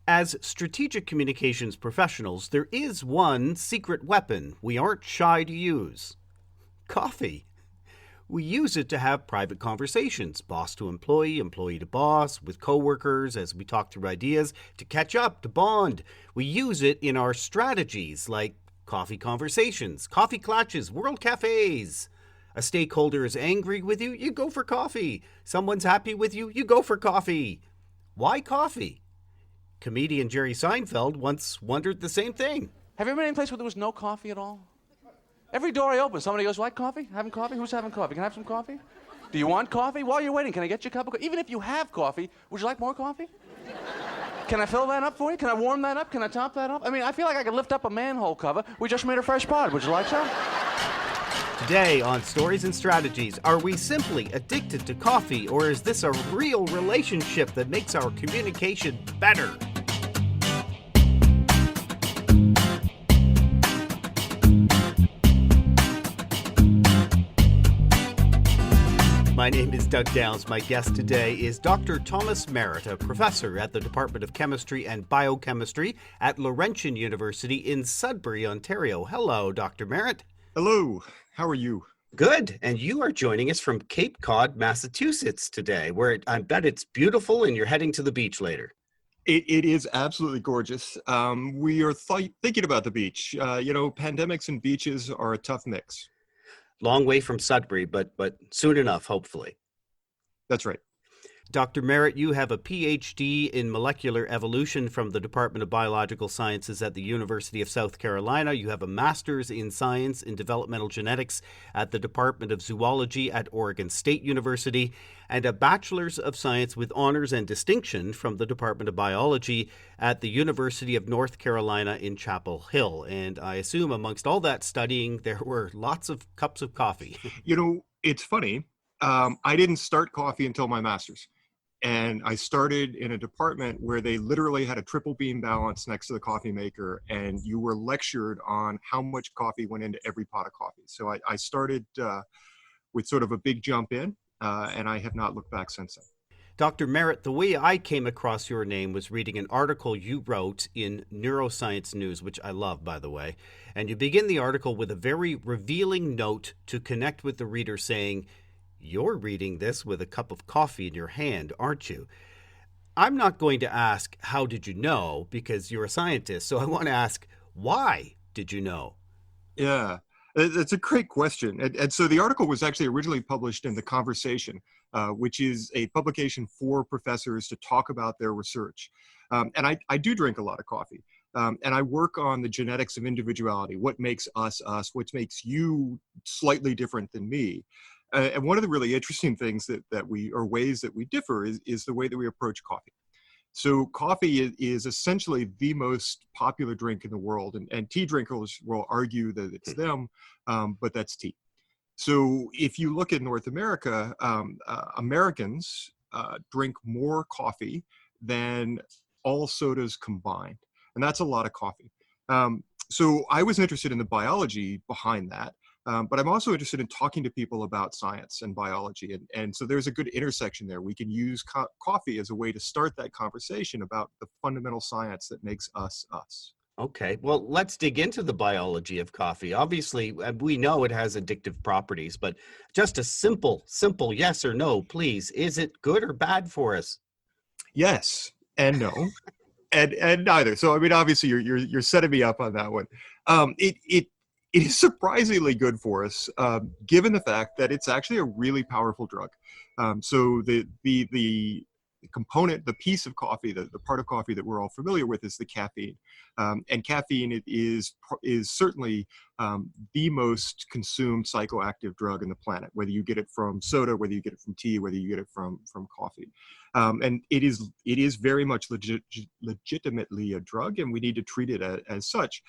As strategic communications professionals, there is one secret weapon we aren't shy to use: coffee. We use it to have private conversations, boss to employee, employee to boss, with coworkers as we talk through ideas, to catch up, to bond. We use it in our strategies like coffee conversations, coffee clutches, world cafes. A stakeholder is angry with you, you go for coffee. Someone's happy with you, you go for coffee. Why coffee? Comedian Jerry Seinfeld once wondered the same thing. Have you ever been in a place where there was no coffee at all? Every door I open, somebody goes, "Like coffee? Having coffee? Who's having coffee? Can I have some coffee? Do you want coffee? While you're waiting, can I get you a cup of coffee? Even if you have coffee, would you like more coffee? Can I fill that up for you? Can I warm that up? Can I top that up? I mean, I feel like I could lift up a manhole cover. We just made a fresh pod. Would you like some?" Today on Stories and Strategies, are we simply addicted to coffee, or is this a real relationship that makes our communication better? My name is Doug Downs. My guest today is Dr. Thomas Merritt, a professor at the Department of Chemistry and Biochemistry at Laurentian University in Sudbury, Ontario. Hello, Dr. Merritt. Hello. How are you? Good. And you are joining us from Cape Cod, Massachusetts today, where I bet it's beautiful and you're heading to the beach later. It is absolutely gorgeous. We are thinking about the beach. Pandemics and beaches are a tough mix. Long way from Sudbury, but soon enough, hopefully. That's right. Dr. Merritt, you have a Ph.D. in molecular evolution from the Department of Biological Sciences at the University of South Carolina. You have a master's in science in developmental genetics at the Department of Zoology at Oregon State University, and a bachelor's of science with honors and distinction from the Department of Biology at the University of North Carolina in Chapel Hill. And I assume amongst all that studying, there were lots of cups of coffee. It's funny. I didn't start coffee until my master's. And I started in a department where they literally had a triple beam balance next to the coffee maker, and you were lectured on how much coffee went into every pot of coffee. So I started with sort of a big jump in, and I have not looked back since then. Dr. Merritt, the way I came across your name was reading an article you wrote in Neuroscience News, which I love, by the way. And you begin the article with a very revealing note to connect with the reader saying, "You're reading this with a cup of coffee in your hand, aren't you?" I'm not going to ask, how did you know, because you're a scientist. So I want to ask, why did you know? Yeah, that's a great question. And so the article was actually originally published in The Conversation, which is a publication for professors to talk about their research. And I do drink a lot of coffee. And I work on the genetics of individuality, what makes us, what makes you slightly different than me. And one of the really interesting things ways that we differ is the way that we approach coffee. So coffee is essentially the most popular drink in the world, and tea drinkers will argue that it's them, but that's tea. So if you look at North America, Americans drink more coffee than all sodas combined, and that's a lot of coffee. So I was interested in the biology behind that. But I'm also interested in talking to people about science and biology. And so there's a good intersection there. We can use coffee as a way to start that conversation about the fundamental science that makes us us. Okay, well, let's dig into the biology of coffee. Obviously, we know it has addictive properties, but just a simple yes or no, please. Is it good or bad for us? Yes and no. And neither. So I mean, obviously, you're setting me up on that one. It is surprisingly good for us, given the fact that it's actually a really powerful drug. So the component, the piece of coffee, the part of coffee that we're all familiar with is the caffeine. And caffeine is certainly the most consumed psychoactive drug on the planet, whether you get it from soda, whether you get it from tea, whether you get it from coffee. And it is very much legitimately a drug, and we need to treat it as such.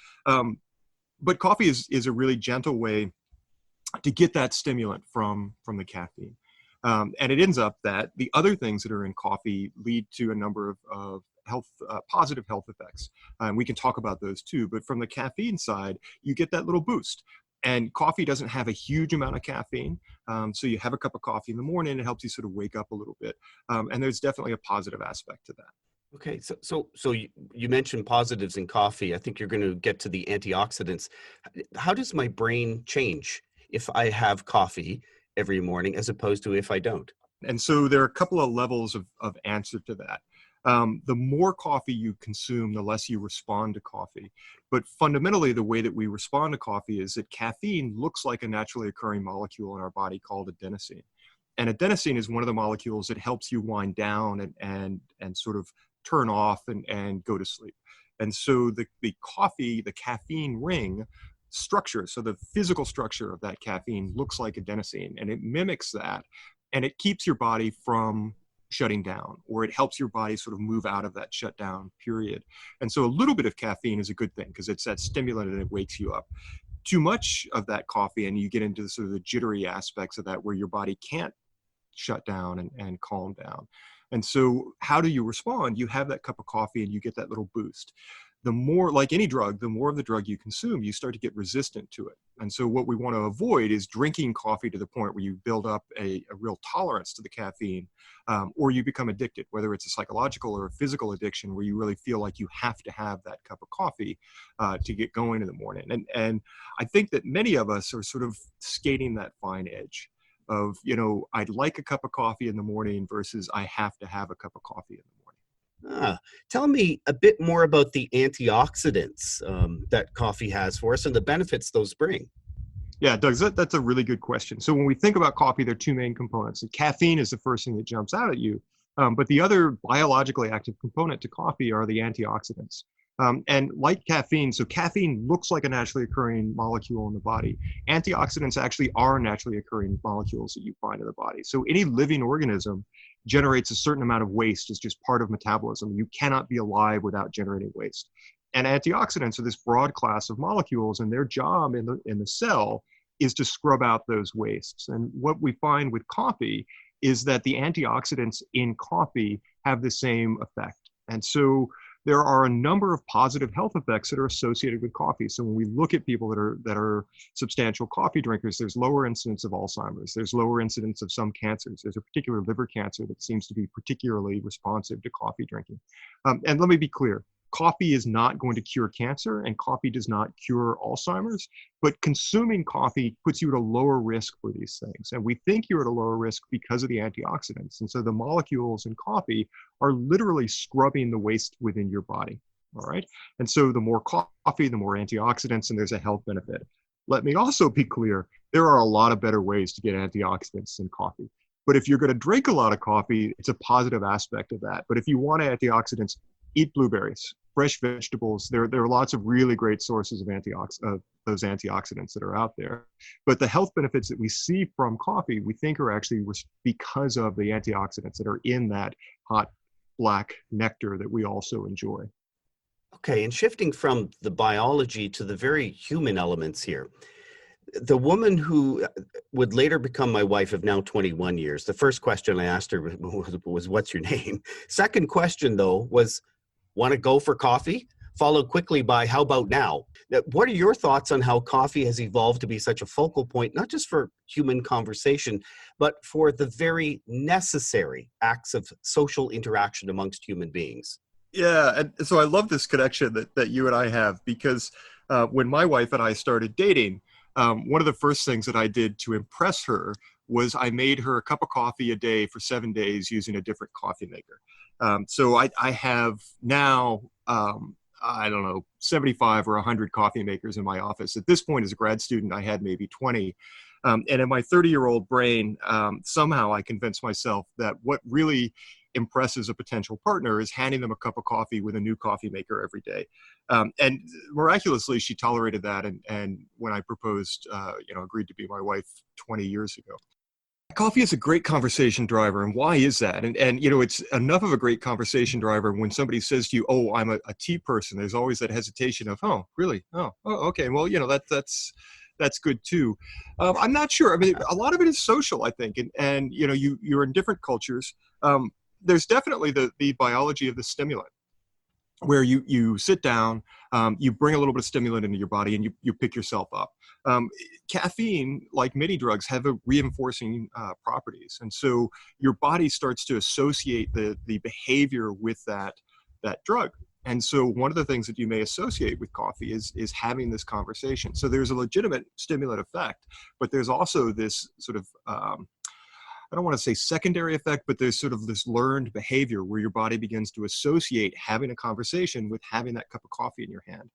But coffee is a really gentle way to get that stimulant from the caffeine. And it ends up that the other things that are in coffee lead to a number of positive health effects. And we can talk about those too. But from the caffeine side, you get that little boost. And coffee doesn't have a huge amount of caffeine. So you have a cup of coffee in the morning, it helps you sort of wake up a little bit. And there's definitely a positive aspect to that. Okay, so you mentioned positives in coffee. I think you're going to get to the antioxidants. How does my brain change if I have coffee every morning as opposed to if I don't? And so there are a couple of levels of answer to that. The more coffee you consume, the less you respond to coffee. But fundamentally, the way that we respond to coffee is that caffeine looks like a naturally occurring molecule in our body called adenosine. And adenosine is one of the molecules that helps you wind down and sort of turn off and go to sleep. And so the coffee, the caffeine ring structure, so the physical structure of that caffeine looks like adenosine, and it mimics that, and it keeps your body from shutting down, or it helps your body sort of move out of that shutdown period. And so a little bit of caffeine is a good thing because it's that stimulant and it wakes you up. Too much of that coffee and you get into sort of the jittery aspects of that where your body can't shut down and calm down. And so how do you respond? You have that cup of coffee and you get that little boost. The more, like any drug, the more of the drug you consume, you start to get resistant to it. And so what we want to avoid is drinking coffee to the point where you build up a real tolerance to the caffeine, or you become addicted, whether it's a psychological or a physical addiction where you really feel like you have to have that cup of coffee to get going in the morning. And I think that many of us are sort of skating that fine edge of, I'd like a cup of coffee in the morning versus I have to have a cup of coffee in the morning. Tell me a bit more about the antioxidants that coffee has for us and the benefits those bring. Yeah, Doug, that's a really good question. So when we think about coffee, there are two main components. And caffeine is the first thing that jumps out at you, but the other biologically active component to coffee are the antioxidants. And like caffeine, so caffeine looks like a naturally occurring molecule in the body. Antioxidants actually are naturally occurring molecules that you find in the body. So any living organism generates a certain amount of waste as just part of metabolism. You cannot be alive without generating waste. And antioxidants are this broad class of molecules, and their job in the cell is to scrub out those wastes. And what we find with coffee is that the antioxidants in coffee have the same effect. And so there are a number of positive health effects that are associated with coffee. So when we look at people that are substantial coffee drinkers, there's lower incidence of Alzheimer's, there's lower incidence of some cancers. There's a particular liver cancer that seems to be particularly responsive to coffee drinking. And let me be clear, coffee is not going to cure cancer and coffee does not cure Alzheimer's, but consuming coffee puts you at a lower risk for these things. And we think you're at a lower risk because of the antioxidants. And so the molecules in coffee are literally scrubbing the waste within your body. All right. And so the more coffee, the more antioxidants, and there's a health benefit. Let me also be clear, there are a lot of better ways to get antioxidants in coffee. But if you're going to drink a lot of coffee, it's a positive aspect of that. But if you want antioxidants, eat blueberries, fresh vegetables. There are lots of really great sources of those antioxidants that are out there. But the health benefits that we see from coffee, we think are actually because of the antioxidants that are in that hot black nectar that we also enjoy. Okay, and shifting from the biology to the very human elements here. The woman who would later become my wife of now 21 years, the first question I asked her was what's your name? Second question, though, was, want to go for coffee? Followed quickly by, how about now? What are your thoughts on how coffee has evolved to be such a focal point, not just for human conversation, but for the very necessary acts of social interaction amongst human beings? Yeah, and so I love this connection that you and I have because when my wife and I started dating, one of the first things that I did to impress her was I made her a cup of coffee a day for 7 days using a different coffee maker. So I have now, I don't know, 75 or 100 coffee makers in my office. At this point, as a grad student, I had maybe 20. And in my 30-year-old brain, somehow I convinced myself that what really impresses a potential partner is handing them a cup of coffee with a new coffee maker every day. And miraculously, she tolerated that. And when I proposed, agreed to be my wife 20 years ago. Coffee is a great conversation driver. And why is that? And it's enough of a great conversation driver when somebody says to you, oh, I'm a tea person. There's always that hesitation of, oh, really? Oh, okay. Well, that's good too. I'm not sure. I mean, a lot of it is social, I think. And you're in different cultures. There's definitely the biology of the stimulant, where you sit down, you bring a little bit of stimulant into your body, and you pick yourself up. Caffeine, like many drugs, have a reinforcing properties, and so your body starts to associate the behavior with that that drug. And so one of the things that you may associate with coffee is having this conversation. So there's a legitimate stimulant effect, but there's also this sort of, I don't want to say secondary effect, but there's sort of this learned behavior where your body begins to associate having a conversation with having that cup of coffee in your hand.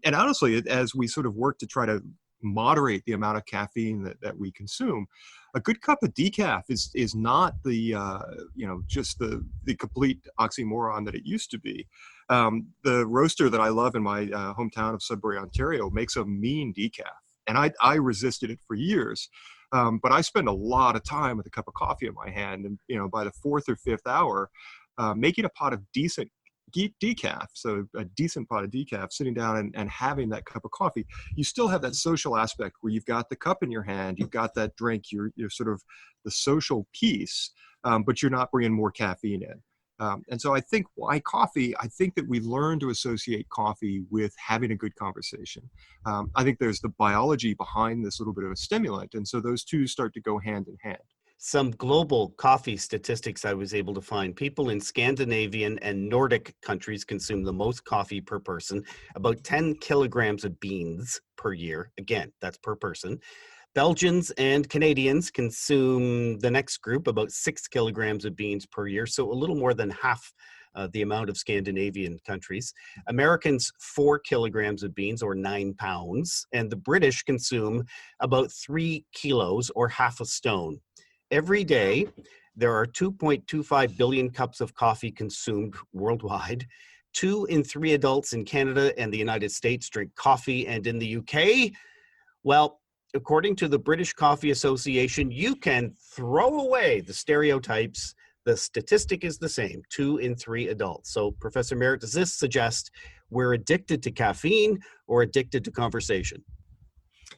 And honestly, as we sort of work to try to moderate the amount of caffeine that we consume, a good cup of decaf is not the just the complete oxymoron that it used to be. The roaster that I love in my hometown of Sudbury, Ontario, makes a mean decaf, and I resisted it for years. But I spend a lot of time with a cup of coffee in my hand, and by the fourth or fifth hour, making a pot of decent decaf, so a decent pot of decaf, sitting down and having that cup of coffee, you still have that social aspect where you've got the cup in your hand, you've got that drink, you're sort of the social piece, but you're not bringing more caffeine in. And so I think why coffee, I think that we learn to associate coffee with having a good conversation. I think there's the biology behind this little bit of a stimulant. And so those two start to go hand in hand. Some global coffee statistics I was able to find. People in Scandinavian and Nordic countries consume the most coffee per person, about 10 kilograms of beans per year. Again, that's per person. Belgians and Canadians consume, the next group, about 6 kilograms of beans per year, so a little more than half the amount of Scandinavian countries. Americans, 4 kilograms of beans, or 9 pounds, and the British consume about 3 kilos, or half a stone. Every day, there are 2.25 billion cups of coffee consumed worldwide. 2 in 3 adults in Canada and the United States drink coffee, and in the UK, well, according to the British Coffee Association, you can throw away the stereotypes. The statistic is the same, 2 in 3 adults. So, Professor Merritt, does this suggest we're addicted to caffeine or addicted to conversation?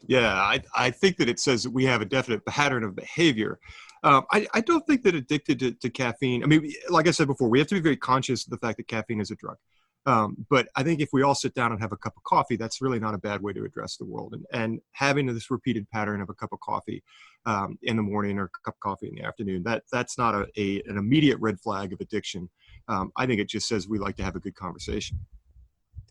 Yeah, I think that it says that we have a definite pattern of behavior. I don't think that addicted to caffeine, I mean, like I said before, we have to be very conscious of the fact that caffeine is a drug. But I think if we all sit down and have a cup of coffee, that's really not a bad way to address the world. And having this repeated pattern of a cup of coffee in the morning or a cup of coffee in the afternoon, that's not an immediate red flag of addiction. I think it just says we like to have a good conversation.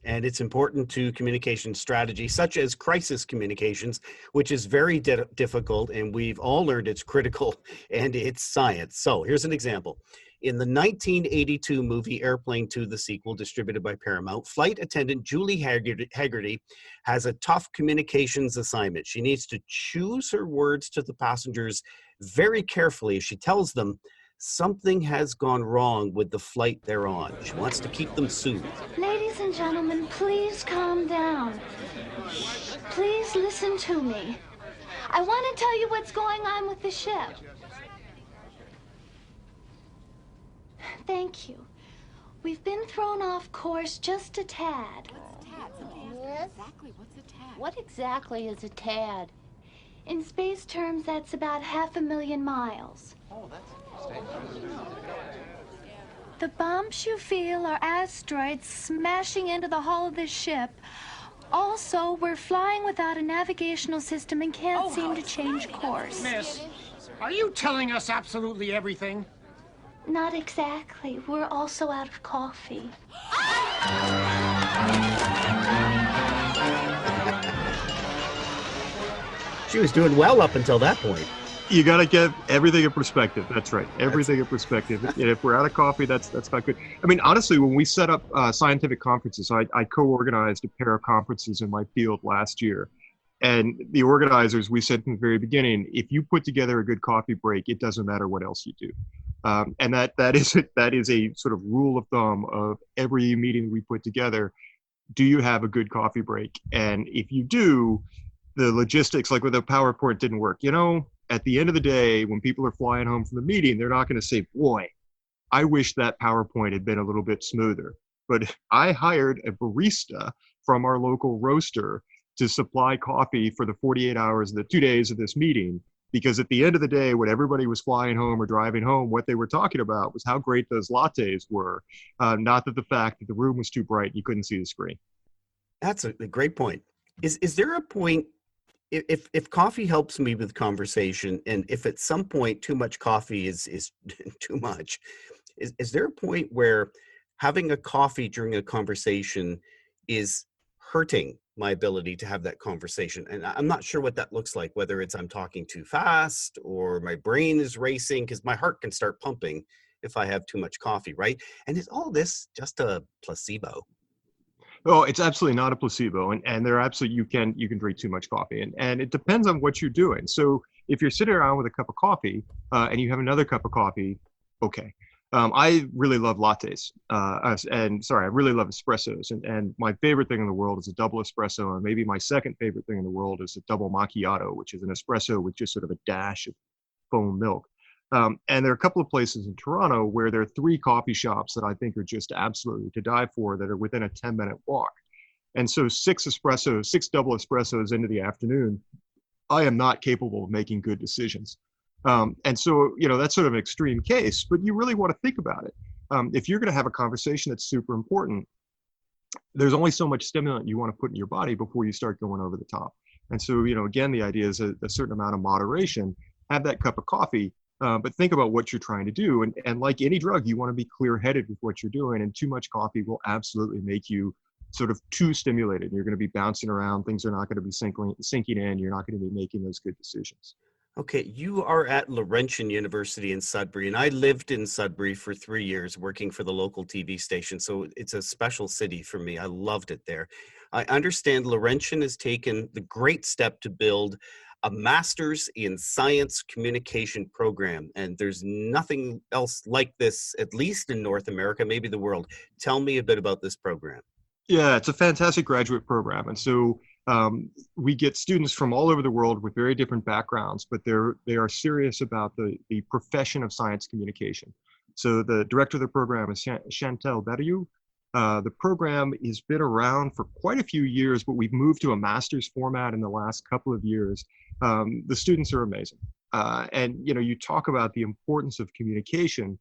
And it's important to communication strategy, such as crisis communications, which is very difficult, and we've all learned it's critical, and it's science. So here's an example. In the 1982 movie Airplane 2, the sequel, distributed by Paramount, flight attendant Julie Haggerty has a tough communications assignment. She needs to choose her words to the passengers very carefully as she tells them something has gone wrong with the flight they're on. She wants to keep them soothed. Ladies and gentlemen, please calm down. Please listen to me. I want to tell you what's going on with the ship. Thank you. We've been thrown off course just a tad. What's a tad? Yes? Exactly, what's a tad? What exactly is a tad? In space terms, that's about 500,000 miles. Oh, that's interesting. The bumps you feel are asteroids smashing into the hull of this ship. Also, we're flying without a navigational system and can't seem to change course. Miss, are you telling us absolutely everything? Not exactly. We're also out of coffee. She was doing well up until that point. You got to get everything in perspective. That's right. Everything in perspective. And if we're out of coffee, that's not good. I mean, honestly, when we set up scientific conferences, I co-organized a pair of conferences in my field last year. And the organizers, we said from the very beginning, if you put together a good coffee break, it doesn't matter what else you do. And that is a sort of rule of thumb of every meeting we put together. Do you have a good coffee break? And if you do, the logistics, like with the PowerPoint, didn't work. At the end of the day, when people are flying home from the meeting, they're not going to say, boy, I wish that PowerPoint had been a little bit smoother. But I hired a barista from our local roaster to supply coffee for the 48 hours, the 2 days of this meeting, because at the end of the day, when everybody was flying home or driving home, what they were talking about was how great those lattes were, not that the fact that the room was too bright, you couldn't see the screen. That's a great point. Is there a point, if coffee helps me with conversation, and if at some point too much coffee is too much, is there a point where having a coffee during a conversation is hurting my ability to have that conversation. And I'm not sure what that looks like, whether it's I'm talking too fast or my brain is racing, because my heart can start pumping if I have too much coffee, right? And is all this just a placebo? Oh, it's absolutely not a placebo, and there are absolutely you can drink too much coffee, and it depends on what you're doing. So if you're sitting around with a cup of coffee and you have another cup of coffee, okay. I really love lattes, I really love espressos, and my favorite thing in the world is a double espresso, and maybe my second favorite thing in the world is a double macchiato, which is an espresso with just sort of a dash of foam milk. And there are a couple of places in Toronto where there are 3 coffee shops that I think are just absolutely to die for, that are within a 10-minute walk. And so 6 double espressos into the afternoon, I am not capable of making good decisions. And so, that's sort of an extreme case, but you really want to think about it. If you're going to have a conversation that's super important, there's only so much stimulant you want to put in your body before you start going over the top. And so, again, the idea is a certain amount of moderation. Have that cup of coffee, but think about what you're trying to do. And like any drug, you want to be clear-headed with what you're doing. And too much coffee will absolutely make you sort of too stimulated. You're going to be bouncing around. Things are not going to be sinking in. You're not going to be making those good decisions. Okay, you are at Laurentian University in Sudbury, and I lived in Sudbury for 3 years working for the local TV station, so it's a special city for me. I loved it there. I understand Laurentian has taken the great step to build a master's in science communication program, and there's nothing else like this, at least in North America, maybe the world. Tell me a bit about this program. Yeah, it's a fantastic graduate program, and so we get students from all over the world with very different backgrounds, but they are serious about the profession of science communication. So the director of the program is Chantal Berriou. The program has been around for quite a few years, but we've moved to a master's format in the last couple of years. The students are amazing. And you talk about the importance of communication.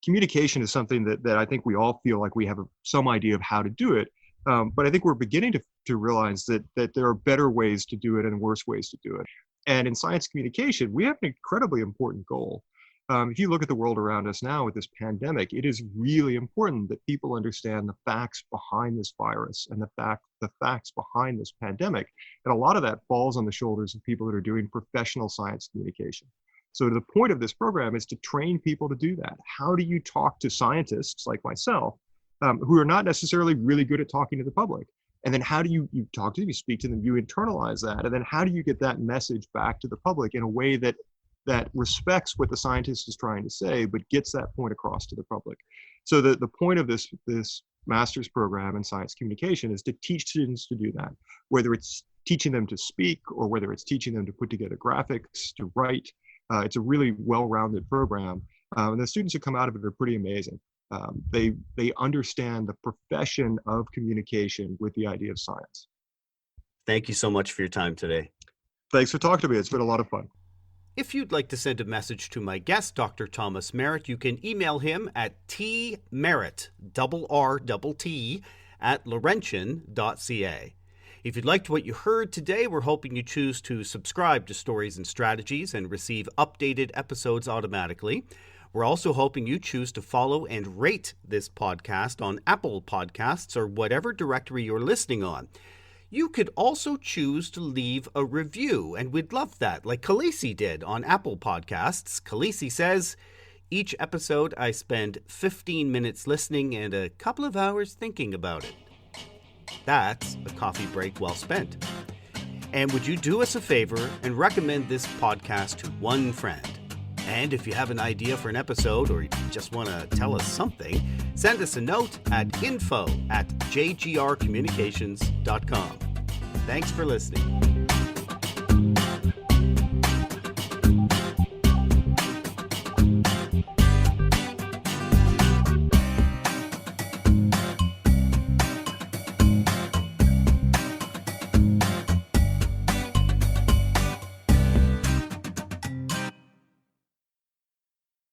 Communication is something that I think we all feel like we have some idea of how to do it. But I think we're beginning to realize that there are better ways to do it and worse ways to do it. And in science communication, we have an incredibly important goal. If you look at the world around us now with this pandemic, it is really important that people understand the facts behind this virus and the facts behind this pandemic. And a lot of that falls on the shoulders of people that are doing professional science communication. So the point of this program is to train people to do that. How do you talk to scientists like myself who are not necessarily really good at talking to the public? And then how do you talk to them, you speak to them, you internalize that, and then how do you get that message back to the public in a way that respects what the scientist is trying to say, but gets that point across to the public? So the point of this master's program in science communication is to teach students to do that, whether it's teaching them to speak or whether it's teaching them to put together graphics, to write. It's a really well-rounded program, and the students who come out of it are pretty amazing. They understand the profession of communication with the idea of science. Thank you so much for your time today. Thanks for talking to me. It's been a lot of fun. If you'd like to send a message to my guest, Dr. Thomas Merritt, you can email him at tmerritt, RRT, @laurentian.ca. If you liked what you heard today, we're hoping you choose to subscribe to Stories and Strategies and receive updated episodes automatically. We're also hoping you choose to follow and rate this podcast on Apple Podcasts or whatever directory you're listening on. You could also choose to leave a review, and we'd love that, like Khaleesi did on Apple Podcasts. Khaleesi says, "Each episode I spend 15 minutes listening and a couple of hours thinking about it." That's a coffee break well spent. And would you do us a favor and recommend this podcast to one friend? And if you have an idea for an episode or you just want to tell us something, send us a note at info@jgrcommunications.com. Thanks for listening.